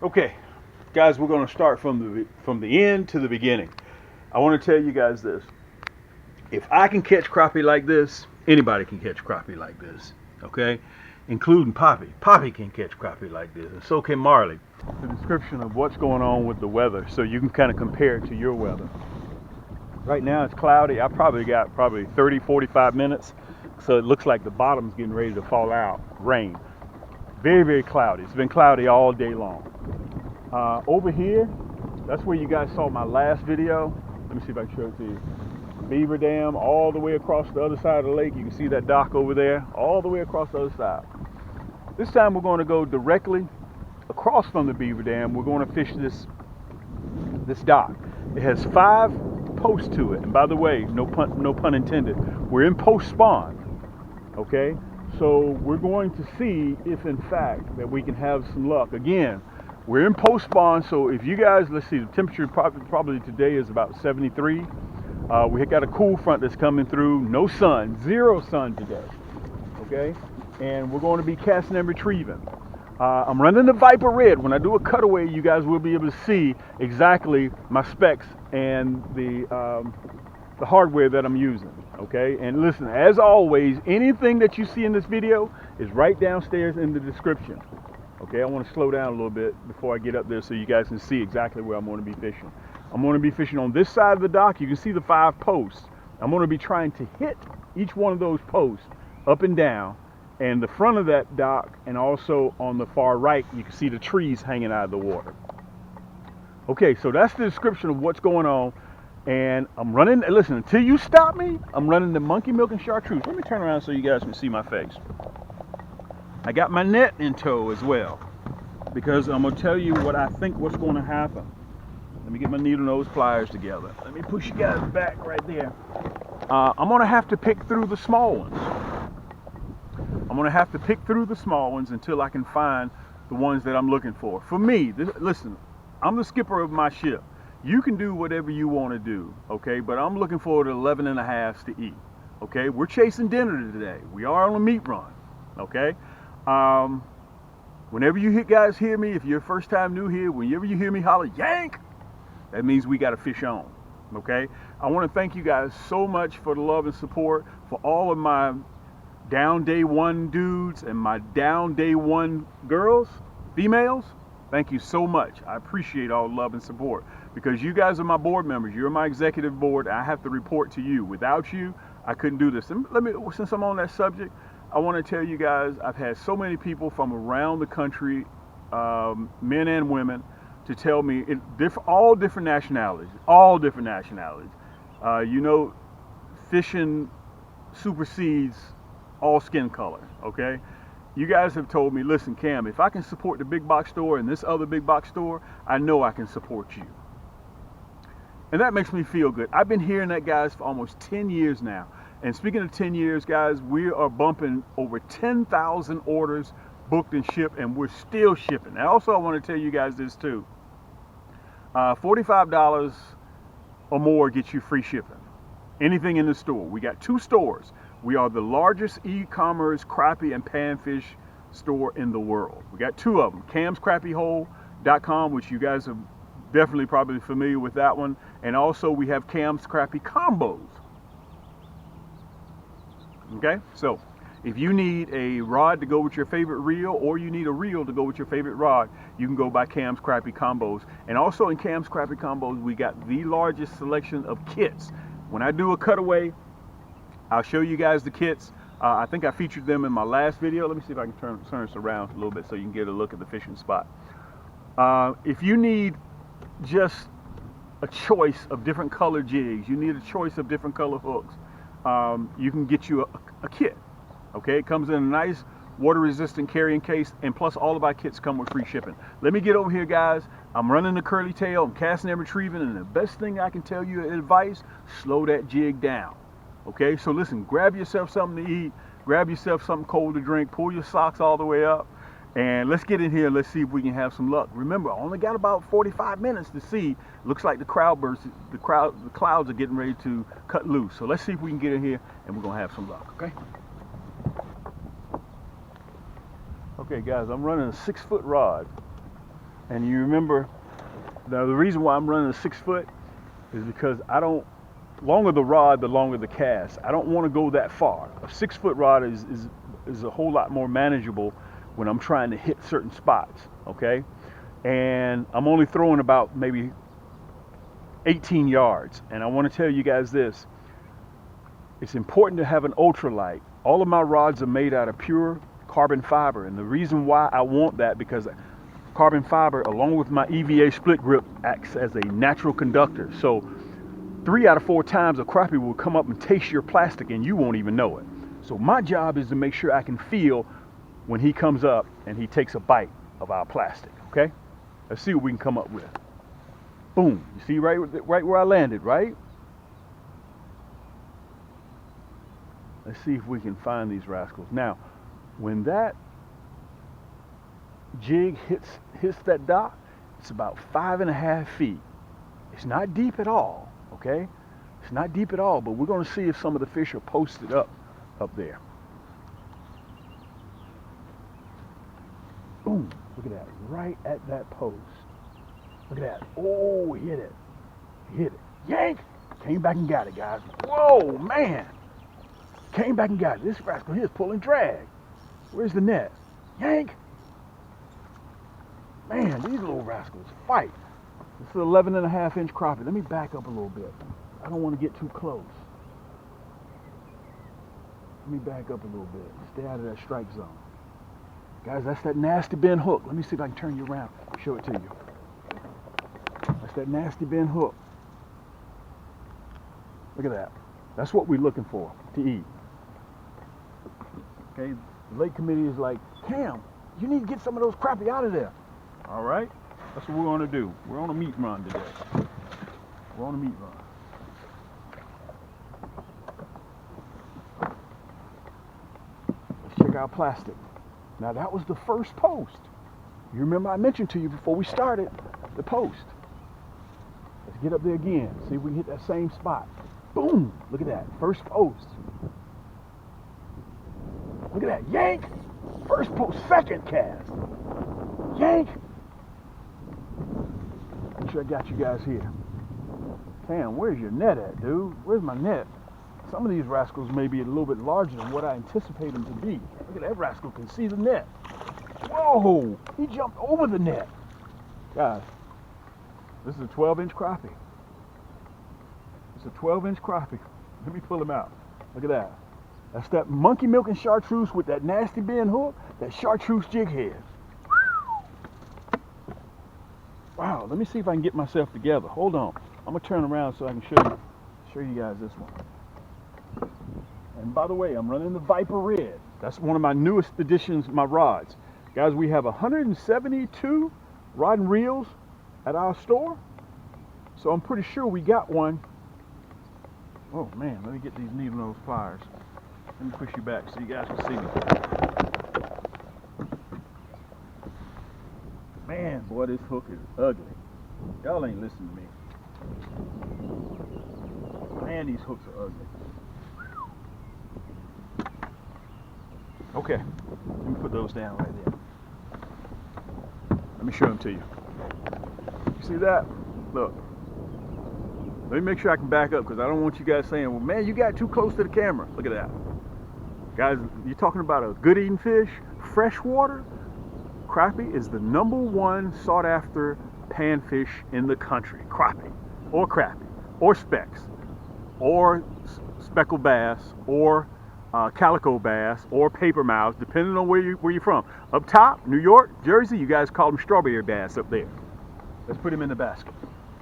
Okay, guys, we're going to start from the end to the beginning. I want to tell you guys this. If I can catch crappie like this, anybody can catch crappie like this. Okay? Including Poppy. Poppy can catch crappie like this, and so can Marley. The description of what's going on with the weather so you can kind of compare it to your weather. Right now it's cloudy. I probably got 30, 45 minutes. So it looks like the bottom's getting ready to fall out. Rain. Very, very cloudy. It's been cloudy all day long. Over here, that's where you guys saw my last video. Let me see if I can show it to you. Beaver Dam all the way across the other side of the lake. You can see that dock over there, all the way across the other side. This time we're going to go directly across from the Beaver Dam. We're going to fish this dock. It has 5 posts to it. And by the way, no pun intended, we're in post spawn. Okay? So we're going to see if in fact that we can have some luck. Again, we're in post spawn, so if you guys, let's see, the temperature probably today is about 73. We got a cool front that's coming through. No sun, 0 sun today. Okay? And we're going to be casting and retrieving. I'm running the Viper Red. When I do a cutaway, you guys will be able to see exactly my specs and the hardware that I'm using. Okay? And listen, as always, anything that you see in this video is right downstairs in the description. Okay, I want to slow down a little bit before I get up there so you guys can see exactly where I'm going to be fishing. I'm going to be fishing on this side of the dock. You can see the 5 posts. I'm going to be trying to hit each one of those posts up and down, and the front of that dock, and also on the far right, you can see the trees hanging out of the water. Okay, so that's the description of what's going on. And I'm running, listen, until you stop me, I'm running the monkey milk and chartreuse. Let me turn around so you guys can see my face. I got my net in tow as well, because I'm going to tell you what I think what's going to happen. Let me get my needle nose pliers together. Let me push you guys back right there. I'm going to have to pick through the small ones. I'm going to have to pick through the small ones until I can find the ones that I'm looking for. For me, listen, I'm the skipper of my ship. You can do whatever you want to do, okay? But I'm looking forward to 11 and a halves to eat, okay? We're chasing dinner today. We are on a meat run, okay? Whenever you guys hear me, if you're first time new here, whenever you hear me holler, yank, that means we got a fish on, okay? I want to thank you guys so much for the love and support, for all of my down day 1 dudes and my down day 1 girls, females. Thank you so much. I appreciate all the love and support, because you guys are my board members. You're my executive board. I have to report to you. Without you, I couldn't do this. And since I'm on that subject, I want to tell you guys, I've had so many people from around the country, men and women, to tell me, all different nationalities, you know, fishing supersedes all skin color, okay? You guys have told me, listen, Cam, if I can support the big box store and this other big box store, I know I can support you. And that makes me feel good. I've been hearing that, guys, for almost 10 years now. And speaking of 10 years, guys, we are bumping over 10,000 orders booked and shipped, and we're still shipping. And also, I want to tell you guys this too. $45 or more gets you free shipping. Anything in the store. We got 2 stores. We are the largest e-commerce crappie and panfish store in the world. We got 2 of them. CamsCrappieHole.com, which you guys are definitely probably familiar with that one. And also we have Cam's Crappie Combos. Okay, so if you need a rod to go with your favorite reel, or you need a reel to go with your favorite rod, you can go by Cam's Crappie Combos. And also in Cam's Crappie Combos, we got the largest selection of kits. When I do a cutaway, I'll show you guys the kits. I think I featured them in my last video. Let me see if I can turn this around a little bit so you can get a look at the fishing spot. If you need just a choice of different color jigs, you need a choice of different color hooks, you can get you a kit. Okay, it comes in a nice water resistant carrying case, and plus all of our kits come with free shipping. Let me get over here, guys. I'm running the curly tail, I'm casting and retrieving, and the best thing I can tell you advice, slow that jig down. Okay, so listen, grab yourself something to eat, grab yourself something cold to drink, pull your socks all the way up, and let's get in here and let's see if we can have some luck. Remember, I only got about 45 minutes to see. Looks like the clouds are getting ready to cut loose. So let's see if we can get in here and we're gonna have some luck, okay? Okay guys, I'm running a 6-foot rod. And you remember, now the reason why I'm running a 6 foot is because I don't, longer the rod, the longer the cast. I don't want to go that far. A 6 foot rod is a whole lot more manageable when I'm trying to hit certain spots, okay? And I'm only throwing about maybe 18 yards. And I want to tell you guys this. It's important to have an ultralight. All of my rods are made out of pure carbon fiber. And the reason why I want that, because carbon fiber, along with my EVA split grip, acts as a natural conductor. So 3 out of 4 times a crappie will come up and taste your plastic and you won't even know it. So my job is to make sure I can feel when he comes up and he takes a bite of our plastic, okay? Let's see what we can come up with. Boom, you see right where I landed, right? Let's see if we can find these rascals. Now, when that jig hits that dock, it's about 5.5 feet. It's not deep at all, okay? It's not deep at all, but we're gonna see if some of the fish are posted up there. Boom, look at that, right at that post. Look at that, oh, he hit it. He hit it, yank! Came back and got it, guys. Whoa, man! Came back and got it. This rascal here is pulling drag. Where's the net? Yank! Man, these little rascals fight. This is an 11.5-inch crappie. Let me back up a little bit. I don't want to get too close. Let me back up a little bit. Stay out of that strike zone. Guys, that's that nasty bend hook. Let me see if I can turn you around. Show it to you. That's that nasty bend hook. Look at that. That's what we're looking for to eat. Okay, the lake committee is like, Cam, you need to get some of those crappie out of there. All right, that's what we're going to do. We're on a meat run today. We're on a meat run. Let's check out plastic. Now that was the first post. You remember I mentioned to you before we started the post. Let's get up there again. See if we can hit that same spot. Boom! Look at that. First post. Look at that. Yank! First post. Second cast. Yank! Make sure I got you guys here. Cam, where's your net at, dude? Where's my net? Some of these rascals may be a little bit larger than what I anticipate them to be. Look at that rascal can see the net. Whoa! He jumped over the net. Guys, this is a 12-inch crappie. It's a 12-inch crappie. Let me pull him out. Look at that. That's that monkey milk and chartreuse with that nasty bend hook, that chartreuse jig head. Wow, let me see if I can get myself together. Hold on. I'm gonna turn around so I can show you guys this one. And by the way, I'm running the Viper Red. That's one of my newest additions, my rods. Guys, we have 172 rod and reels at our store. So I'm pretty sure we got one. Oh man, let me get these needle nose pliers. Let me push you back so you guys can see me. Man, boy, this hook is ugly. Y'all ain't listening to me. Man, these hooks are ugly. Okay, let me put those down right there. Let me show them to you. You see that? Look. Let me make sure I can back up because I don't want you guys saying, well, man, you got too close to the camera. Look at that. Guys, you're talking about a good eating fish, freshwater. Crappie is the #1 sought after panfish in the country. Crappie, or specks, or speckled bass, or calico bass, or paper mouths, depending on where you're from. Up top, New York, Jersey, you guys call them strawberry bass up there. Let's put them in the basket.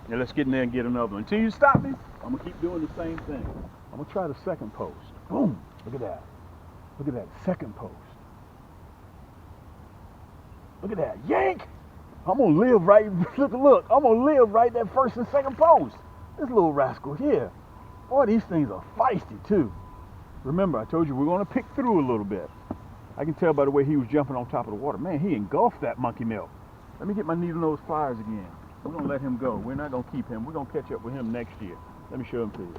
Now let's get in there and get another one. Until you stop me, I'm gonna keep doing the same thing. I'm gonna try the second post. Boom! Look at that. Look at that second post. Look at that. Yank! I'm gonna live right. Look. I'm gonna live right that first and second post. This little rascal here. Boy, these things are feisty too. Remember, I told you we're gonna pick through a little bit. I can tell by the way he was jumping on top of the water. Man, he engulfed that monkey milk. Let me get my needle nose pliers again. We're gonna let him go. We're not gonna keep him. We're gonna catch up with him next year. Let me show him to you.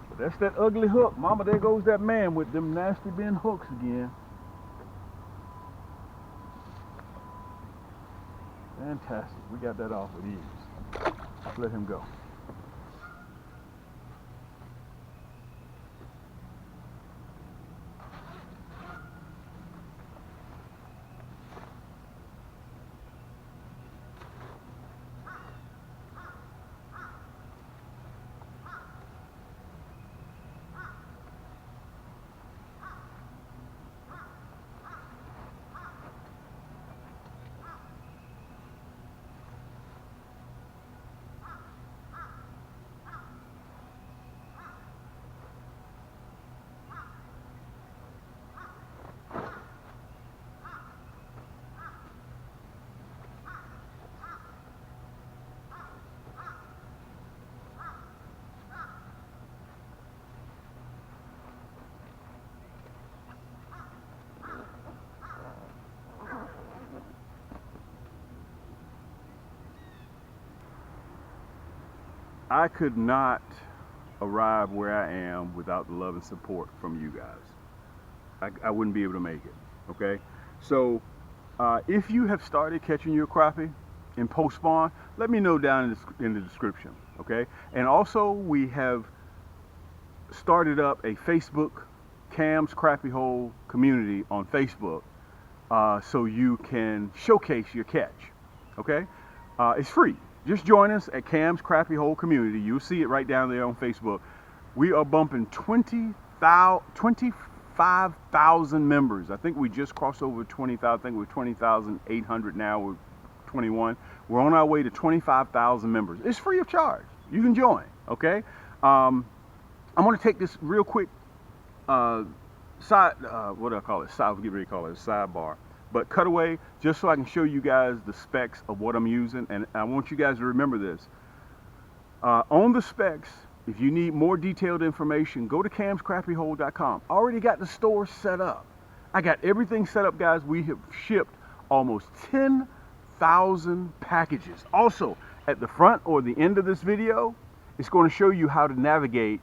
But that's that ugly hook. Mama, there goes that man with them nasty bend hooks again. Fantastic. We got that off with ease. Let's let him go. I could not arrive where I am without the love and support from you guys. I wouldn't be able to make it, okay? So if you have started catching your crappie in post-spawn, let me know down in the description, okay? And also we have started up a Facebook Cam's Crappie Hole community on Facebook so you can showcase your catch, okay? It's free. Just join us at Cam's Crappie Hole Community. You'll see it right down there on Facebook. We are bumping 25,000 members. I think we just crossed over 20,000. I think we're 20,800 now. We're 21. We're on our way to 25,000 members. It's free of charge. You can join, okay? I'm going to take this real quick what do I call it? I was getting ready to call it a sidebar. But cutaway, just so I can show you guys the specs of what I'm using. And I want you guys to remember this. On the specs, if you need more detailed information, go to camscrappiehole.com. I already got the store set up. I got everything set up, guys. We have shipped almost 10,000 packages. Also, at the front or the end of this video, it's going to show you how to navigate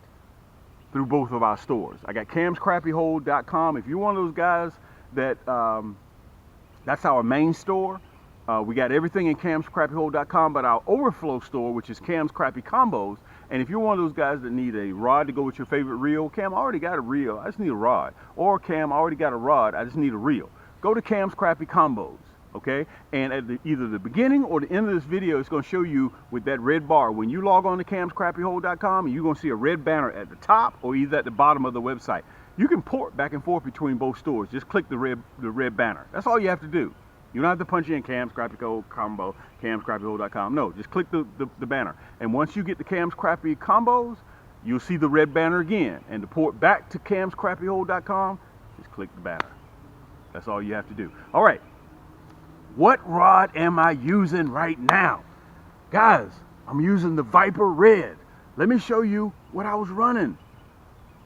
through both of our stores. I got camscrappiehole.com. If you're one of those guys that... that's our main store. We got everything in camscrappiehole.com, but our overflow store, which is Cam's Crappie Combos. And if you're one of those guys that need a rod to go with your favorite reel, Cam, I already got a reel, I just need a rod. Or Cam, I already got a rod, I just need a reel. Go to Cam's Crappie Combos, okay? And at either the beginning or the end of this video, it's gonna show you with that red bar. When you log on to camscrappiehole.com, you're gonna see a red banner at the top or either at the bottom of the website. You can port back and forth between both stores. Just click the red banner. That's all you have to do. You don't have to punch in Cam's Crappie Hole Combo, camscrappiehole.com. No, just click the banner. And once you get the Cam's Crappie Combos, you'll see the red banner again. And to port back to camscrappiehole.com, just click the banner. That's all you have to do. All right. What rod am I using right now? Guys, I'm using the Viper Red. Let me show you what I was running.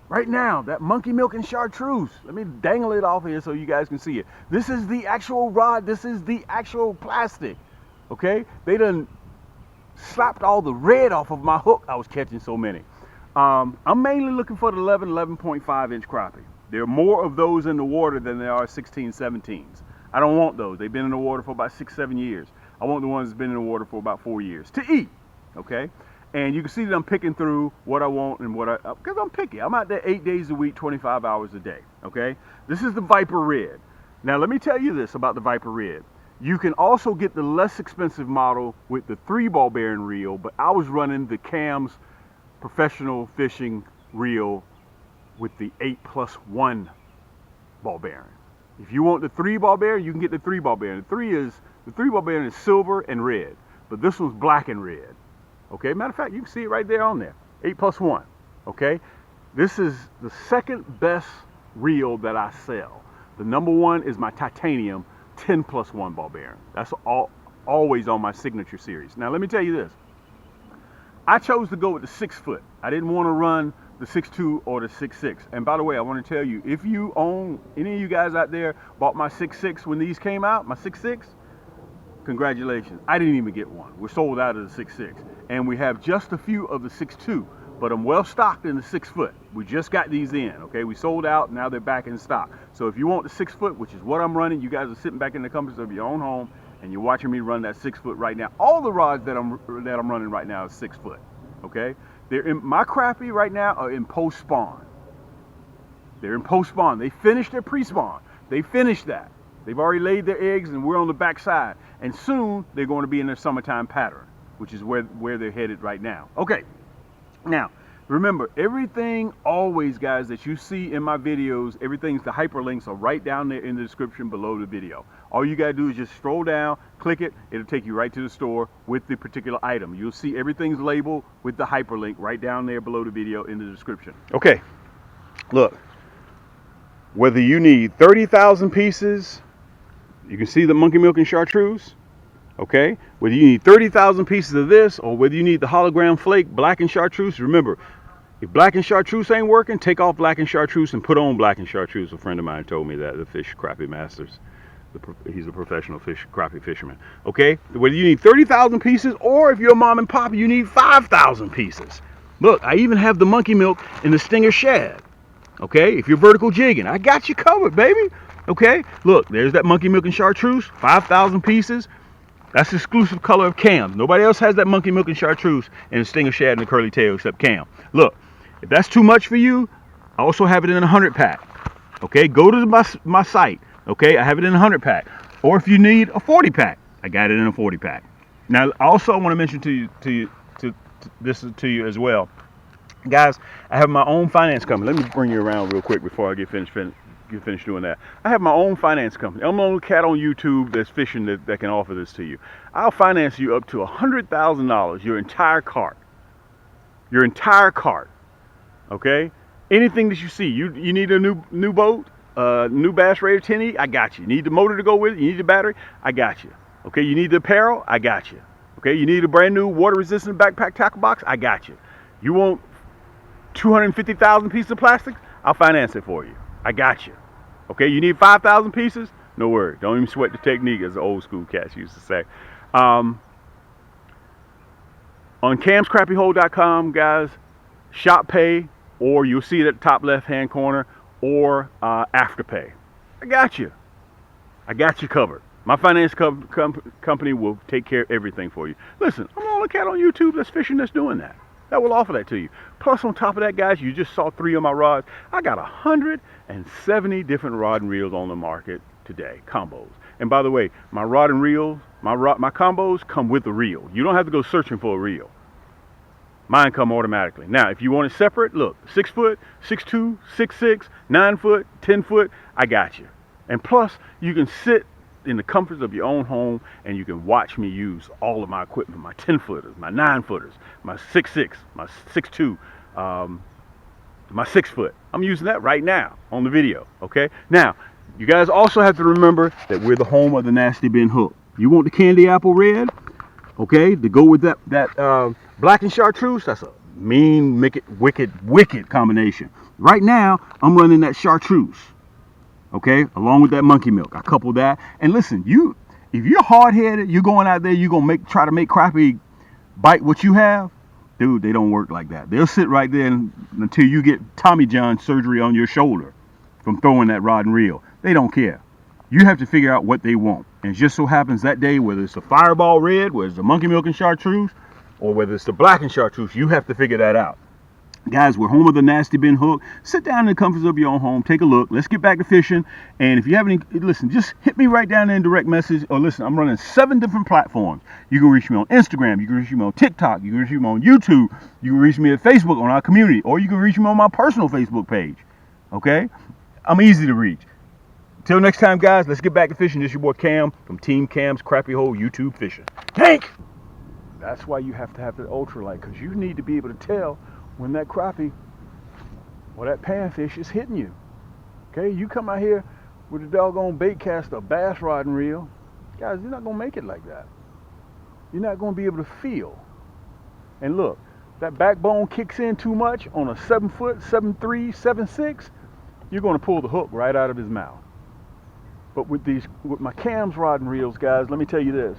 Right now, that Monkey Milk and Chartreuse. Let me dangle it off here so you guys can see it. This is the actual rod. This is the actual plastic. Okay? They done slapped all the red off of my hook. I was catching so many. I'm mainly looking for the 11.5 inch crappie. There are more of those in the water than there are 16, 17s. I don't want those. They've been in the water for about 6, 7 years. I want the ones that's been in the water for about 4 years to eat. Okay? And you can see that I'm picking through what I want and because I'm picky. I'm out there 8 days a week, 25 hours a day, okay? This is the Viper Red. Now, let me tell you this about the Viper Red. You can also get the less expensive model with the 3 ball bearing reel, but I was running the Cam's professional fishing reel with the 8+1 ball bearing. If you want the 3 ball bearing, you can get the 3 ball bearing. The 3 ball bearing is silver and red, but this one's black and red. Okay, matter of fact, you can see it right there on there, 8+1, okay? This is the second best reel that I sell. The number one is my titanium 10+1 ball bearing. That's always on my signature series. Now, let me tell you this. I chose to go with the 6 foot. I didn't want to run the 6.2 or the 6.6. And by the way, I want to tell you, if you own, any of you guys out there bought my 6.6 when these came out, my 6.6, congratulations. I didn't even get one. We're sold out of the 6.6. And we have just a few of the 6.2, but I'm well stocked in the 6 foot. We just got these in, okay? We sold out, now they're back in stock. So if you want the 6 foot, which is what I'm running, you guys are sitting back in the comforts of your own home, and you're watching me run that 6 foot right now. All the rods that I'm running right now is 6 foot. Okay, they're in my crappie right now are in post spawn. They're in post spawn. They finished their pre spawn. They finished that. They've already laid their eggs, and we're on the back side. And soon they're going to be in their summertime pattern, which is where they're headed right now. Okay, now remember, everything always, guys, that you see in my videos, everything's the hyperlinks are right down there in the description below the video. All you gotta do is just scroll down, click it, it'll take you right to the store with the particular item. You'll see everything's labeled with the hyperlink right down there below the video in the description. Okay, look, whether you need 30,000 pieces, you can see the monkey milk and chartreuse. Okay, whether you need 30,000 pieces of this or whether you need the hologram flake, black and chartreuse, remember, if black and chartreuse ain't working, take off black and chartreuse and put on black and chartreuse. A friend of mine told me that, the fish crappie masters. He's a professional crappie fisherman. Okay, whether you need 30,000 pieces or if you're a mom and pop, you need 5,000 pieces. Look, I even have the monkey milk and the stinger shad. Okay, if you're vertical jigging, I got you covered, baby. Okay, look, there's that monkey milk and chartreuse, 5,000 pieces. That's the exclusive color of Cam. Nobody else has that monkey milk and chartreuse and the stinger shad and the curly tail except Cam. Look, if that's too much for you, I also have it in a 100 pack. Okay, go to my site. Okay, I have it in a 100 pack. Or if you need a 40 pack, I got it in a 40 pack. Now, also I want to mention to you as well, guys. I have my own finance company. Let me bring you around real quick before I get finished doing that. I have my own finance company. I'm the only cat on YouTube that's fishing that can offer this to you. I'll finance you up to $100,000, your entire cart. Your entire cart. Okay? Anything that you see. You need a new boat, new Bass Raider 10E, I got you. You need the motor to go with it, you need the battery, I got you. Okay, you need the apparel, I got you. Okay, you need a brand new water resistant backpack tackle box, I got you. You want 250,000 pieces of plastic, I'll finance it for you. I got you. Okay, you need 5,000 pieces? No worry. Don't even sweat the technique, as the old school cats used to say. On camscrappyhole.com, guys, shop pay, or you'll see it at the top left-hand corner, or Afterpay. I got you. I got you covered. My finance company will take care of everything for you. Listen, I'm the only cat on YouTube that's fishing that's doing that. That will offer that to you. Plus, on top of that, guys, you just saw 3 of my rods. I got 170 different rod and reels on the market today, combos. And by the way, my rod and reels, my combos come with a reel. You don't have to go searching for a reel. Mine come automatically. Now, if you want it separate, look, 6 foot, 6'2", 6'6", 9 foot, 10 foot, I got you. And plus, you can sit in the comforts of your own home and you can watch me use all of my equipment, my 10 footers, my 9 footers, my 6'6", my 6'2", my 6 foot. I'm using that right now on the video, okay? Now, you guys also have to remember that we're the home of the nasty bin hook. You want the candy apple red, okay, to go with that black and chartreuse? That's a mean, wicked combination. Right now, I'm running that chartreuse. Okay, along with that monkey milk, I couple that. And listen, if you're hard-headed, you're going out there, you're gonna try to make crappie bite what you have, dude. They don't work like that. They'll sit right there until you get Tommy John surgery on your shoulder from throwing that rod and reel. They don't care. You have to figure out what they want. And it just so happens that day, whether it's the Fireball Red, whether it's the monkey milk and chartreuse, or whether it's the black and chartreuse, you have to figure that out. Guys, we're home of the nasty bin hook. Sit down in the comforts of your own home, take a look. Let's get back to fishing. And if you have any, listen, just hit me right down there in direct message. Or listen, I'm running 7 different platforms. You can reach me on Instagram. You can reach me on TikTok. You can reach me on YouTube. You can reach me at Facebook on our community. Or you can reach me on my personal Facebook page. Okay? I'm easy to reach. Till next time, guys, let's get back to fishing. This is your boy Cam from Team Cam's Crappie Hole YouTube Fishing. Hank! That's why you have to have the ultralight, because you need to be able to tell when that crappie or that panfish is hitting you. Okay, you come out here with a doggone bait caster, bass rod and reel, guys, you're not gonna make it like that. You're not gonna be able to feel. And look, that backbone kicks in too much on a 7 foot, 7'3", 7'6", you're gonna pull the hook right out of his mouth. But with my Cam's rod and reels, guys, let me tell you this.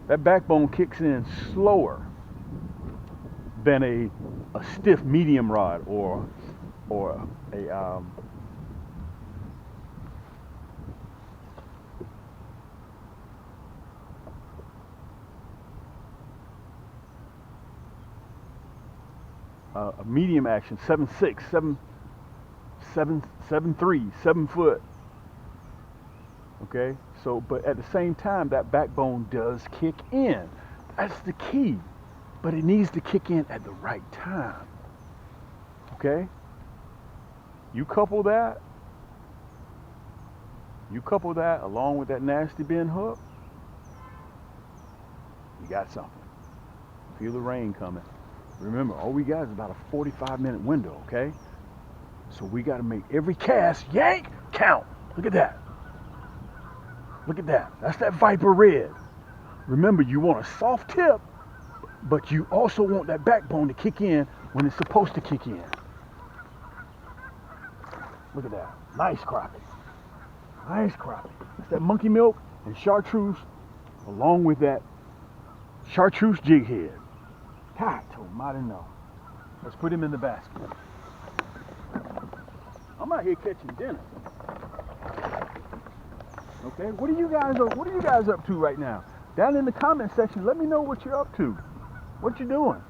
That backbone kicks in slower than a stiff medium rod or a medium action, 7'6", 7'3", 7 foot. Okay, so but at the same time, that backbone does kick in. That's the key, but it needs to kick in at the right time. Okay, you couple that along with that nasty bend hook, you got something. Feel the rain coming. Remember, all we got is about a 45-minute window, okay? So we got to make every cast, yank, count. Look at that. Look at that. That's that Viper Red. Remember, you want a soft tip, but you also want that backbone to kick in when it's supposed to kick in. Look at that. Nice crappie. Nice crappie. That's that monkey milk and chartreuse along with that chartreuse jig head. God, almighty no. Let's put him in the basket. I'm out here catching dinner. Okay, what are you guys up to right now? Down in the comment section, let me know what you're up to. What you doing?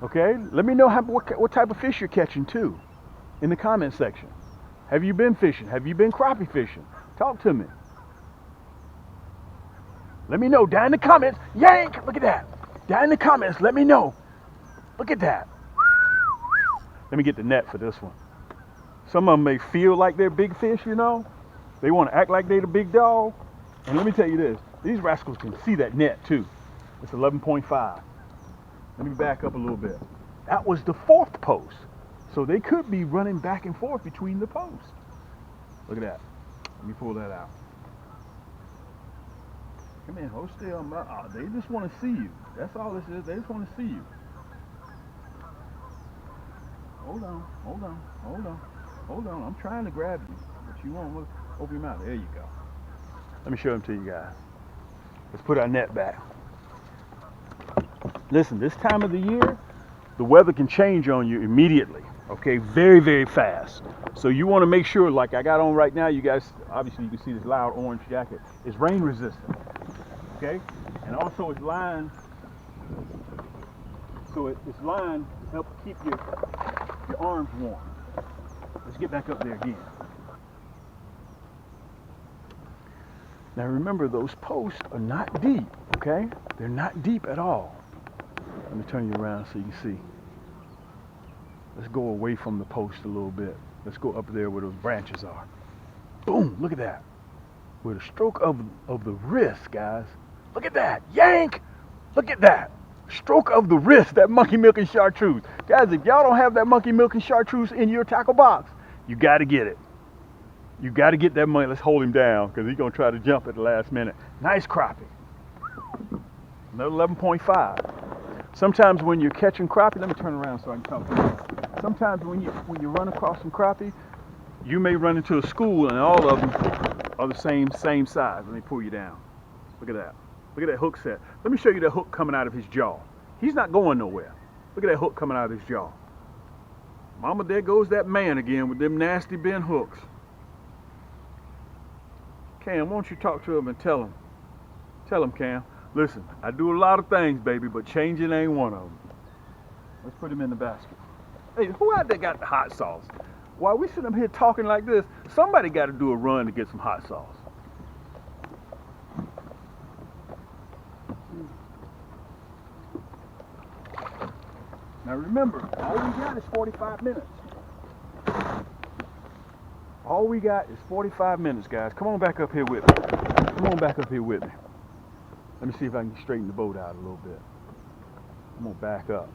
Okay, let me know what type of fish you're catching too. In the comment section. Have you been fishing? Have you been crappie fishing? Talk to me. Let me know down in the comments. Yank! Look at that. Down in the comments, let me know. Look at that. Let me get the net for this one. Some of them may feel like they're big fish, you know. They want to act like they're the big dog. And let me tell you this. These rascals can see that net too. It's 11.5. Let me back up a little bit. That was the 4th post. So they could be running back and forth between the posts. Look at that. Let me pull that out. Come in, hold still. Oh, they just want to see you. That's all this is. They just want to see you. Hold on, hold on, hold on, hold on. I'm trying to grab you, but you won't open your mouth. There you go. Let me show them to you guys. Let's put our net back. Listen, this time of the year, the weather can change on you immediately. Okay, very, very fast. So you want to make sure, like I got on right now, you guys, obviously you can see this loud orange jacket, is rain resistant. Okay, and also it's lined, so it's lined to help keep your arms warm. Let's get back up there again. Now remember, those posts are not deep, okay? They're not deep at all. Let me turn you around so you can see. Let's go away from the post a little bit. Let's go up there where those branches are. Boom, look at that. With a stroke of the wrist, guys. Look at that, yank! Look at that. Stroke of the wrist, that monkey milk and chartreuse. Guys, if y'all don't have that monkey milk and chartreuse in your tackle box, you got to get it. You got to get that money. Let's hold him down because he's going to try to jump at the last minute. Nice crappie. Another 11.5. Sometimes when you're catching crappie, let me turn around so I can talk to you. Sometimes when you run across some crappie, you may run into a school and all of them are the same size. Let me pull you down. Look at that. Look at that hook set. Let me show you that hook coming out of his jaw. He's not going nowhere. Look at that hook coming out of his jaw. Mama, there goes that man again with them nasty bend hooks. Cam, why don't you talk to him and tell him? Tell him, Cam. Listen, I do a lot of things, baby, but changing ain't one of them. Let's put him in the basket. Hey, who out there got the hot sauce? While we sitting up here talking like this, somebody got to do a run to get some hot sauce. Now remember, all we got is 45 minutes. All we got is 45 minutes, guys. Come on back up here with me. Come on back up here with me. Let me see if I can straighten the boat out a little bit. I'm gonna back up.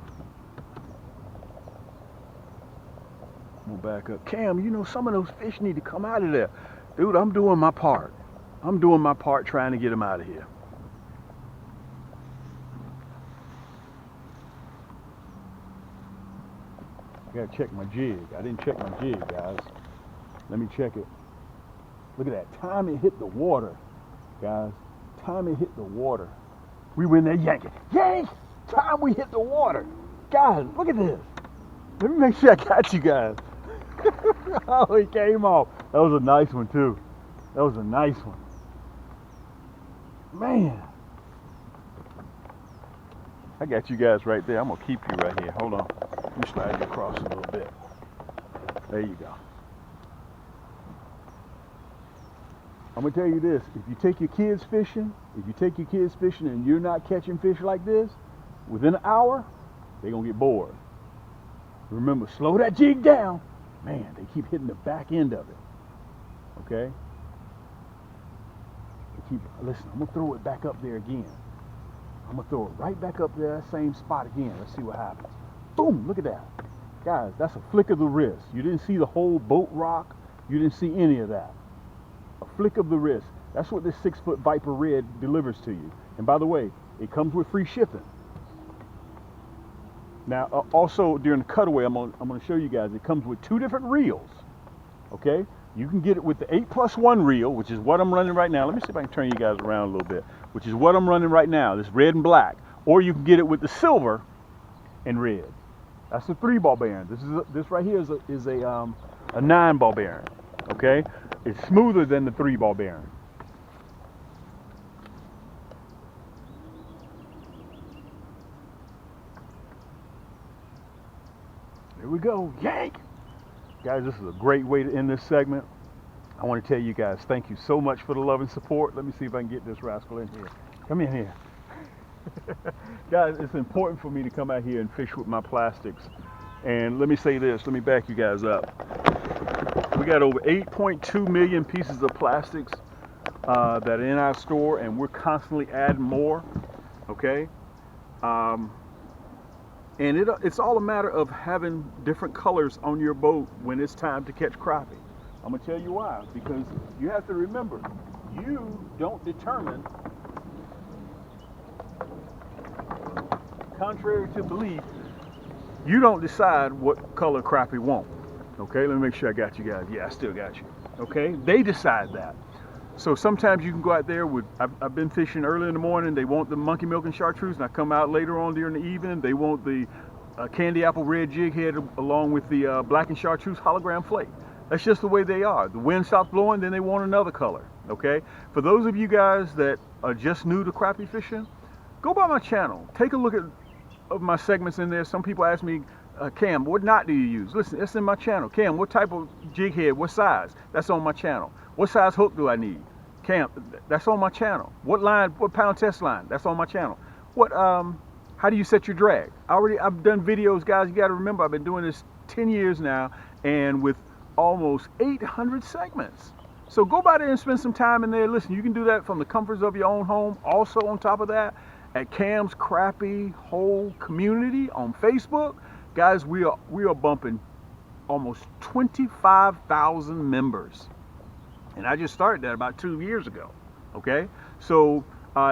I'm gonna back up. Cam, you know, some of those fish need to come out of there. Dude, I'm doing my part. I'm doing my part trying to get them out of here. I gotta check my jig. I didn't check my jig, guys. Let me check it. Look at that. Time it hit the water, guys. Time it hit the water. We went there yanking. Yank! Time we hit the water. Guys, look at this. Let me make sure I got you guys. Oh, he came off. That was a nice one too. That was a nice one. Man. I got you guys right there. I'm gonna keep you right here. Hold on. Let me slide you across a little bit. There you go. I'm gonna tell you this: if you take your kids fishing, and you're not catching fish like this, within an hour, they're gonna get bored. Remember, slow that jig down. Man, they keep hitting the back end of it. Okay? Listen, I'm gonna throw it back up there again. I'm gonna throw it right back up there, that same spot again. Let's see what happens. Boom, look at that. Guys, that's a flick of the wrist. You didn't see the whole boat rock. You didn't see any of that. A flick of the wrist. That's what this 6-foot Viper Red delivers to you. And by the way, it comes with free shipping. Now, also during the cutaway, I'm gonna show you guys, it comes with 2 different reels. Okay? You can get it with the 8+1 reel, which is what I'm running right now. Let me see if I can turn you guys around a little bit, which is what I'm running right now, this red and black. Or you can get it with the silver and red. That's the 3-ball bearing. This right here is a 9-ball bearing. Okay? It's smoother than the 3-ball bearing. There we go. Yank! Guys, this is a great way to end this segment. I want to tell you guys, thank you so much for the love and support. Let me see if I can get this rascal in here. Come in here. Guys, it's important for me to come out here and fish with my plastics. And let me say this, let me back you guys up. We got over 8.2 million pieces of plastics that are in our store, and we're constantly adding more. Okay? And it's all a matter of having different colors on your boat when it's time to catch crappie. I'm going to tell you why. Because you have to remember, you don't determine, contrary to belief, you don't decide what color crappie want. Okay, let me make sure I got you guys. Yeah, I still got you. Okay, they decide that. So sometimes you can go out there with, I've been fishing early in the morning, they want the monkey milk and chartreuse, and I come out later on during the evening, they want the candy apple red jig head along with the black and chartreuse hologram flake. That's just the way they are. The wind stops blowing, then they want another color. Okay, for those of you guys that are just new to crappie fishing, go by my channel, take a look at my segments in there. Some people ask me, Cam, what knot do you use? Listen, it's in my channel. Cam, what type of jig head, what size? That's on my channel. What size hook do I need? Cam, that's on my channel. What line, what pound test line? That's on my channel. What, how do you set your drag? I've done videos, guys. You got to remember, I've been doing this 10 years now, and with almost 800 segments. So go by there and spend some time in there. Listen, you can do that from the comforts of your own home. Also, on top of that, at Cam's Crappie Hole Community on Facebook, guys, we are bumping almost 25,000 members. And I just started that about 2 years ago. Okay, so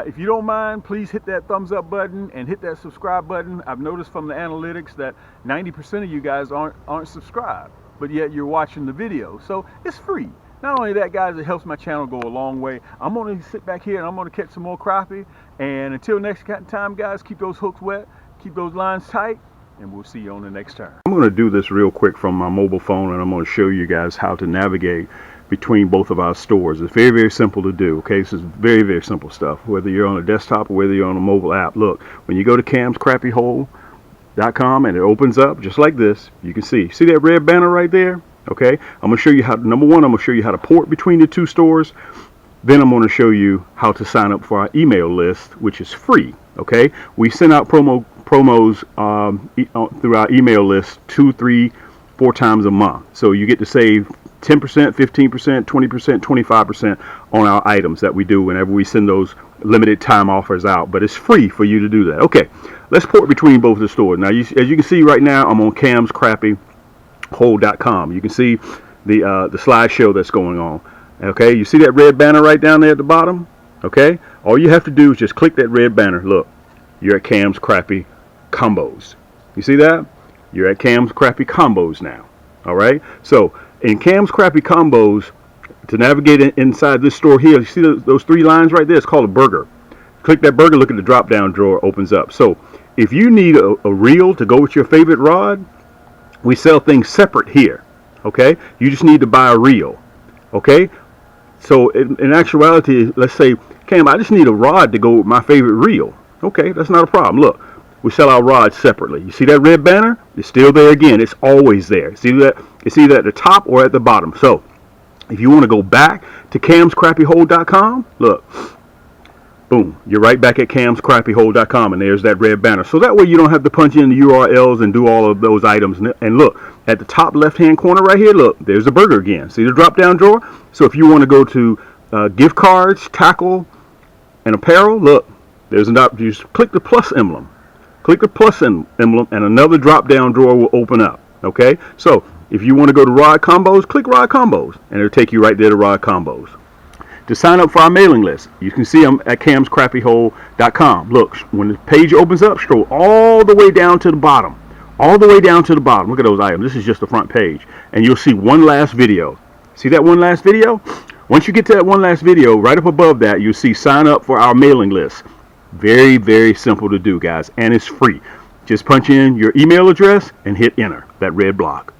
if you don't mind, please hit that thumbs up button and hit that subscribe button. I've noticed from the analytics that 90% of you guys aren't subscribed, but yet you're watching the video. So it's free. Not only that, guys, it helps my channel go a long way. I'm going to sit back here and I'm going to catch some more crappie. And until next time, guys, keep those hooks wet, keep those lines tight, and we'll see you on the next turn. I'm going to do this real quick from my mobile phone, and I'm going to show you guys how to navigate between both of our stores. It's very, very simple to do. Okay, this is very, very simple stuff, whether you're on a desktop or whether you're on a mobile app. Look, when you go to camscrappiehole.com and it opens up just like this, you can see that red banner right there. Okay, I'm going to show you how, number one, I'm going to show you how to port between the 2 stores. Then I'm going to show you how to sign up for our email list, which is free. Okay, we send out promos through our email list 2, 3, 4 times a month. So you get to save 10%, 15%, 20%, 25% on our items that we do whenever we send those limited time offers out. But it's free for you to do that. Okay, let's port between both the stores. Now, as you can see right now, I'm on camscrappiehole.com. You can see the slideshow that's going on. Okay, you see that red banner right down there at the bottom? Okay, all you have to do is just click that red banner. Look, you're at Cam's Crappie Combos. You see that? You're at Cam's Crappie Combos now. All right, so in Cam's Crappie Combos, to navigate inside this store here, you see those 3 lines right there? It's called a burger. Click that burger, look at the drop down drawer, opens up. So if you need a reel to go with your favorite rod, we sell things separate here. Okay, you just need to buy a reel. Okay, so in actuality, let's say, Cam, I just need a rod to go with my favorite reel. Okay, that's not a problem. Look, we sell our rods separately. You see that red banner? It's still there again. It's always there. See that? It's either at the top or at the bottom. So if you want to go back to camscrappiehole.com, look, boom, you're right back at camscrappiehole.com, and there's that red banner. So that way you don't have to punch in the URLs and do all of those items. And look, at the top left-hand corner right here, look, there's the burger again. See the drop-down drawer? So if you want to go to gift cards, tackle, and apparel, look, there's an option. You just click the plus emblem. Click the plus emblem, and another drop-down drawer will open up. Okay? So if you want to go to rod combos, click rod combos, and it'll take you right there to rod combos. To sign up for our mailing list, you can see them at camscrappiehole.com. Look, when the page opens up, scroll all the way down to the bottom. All the way down to the bottom. Look at those items. This is just the front page. And you'll see one last video. See that one last video? Once you get to that one last video, right up above that, you'll see sign up for our mailing list. Very, very simple to do, guys. And it's free. Just punch in your email address and hit enter, that red block.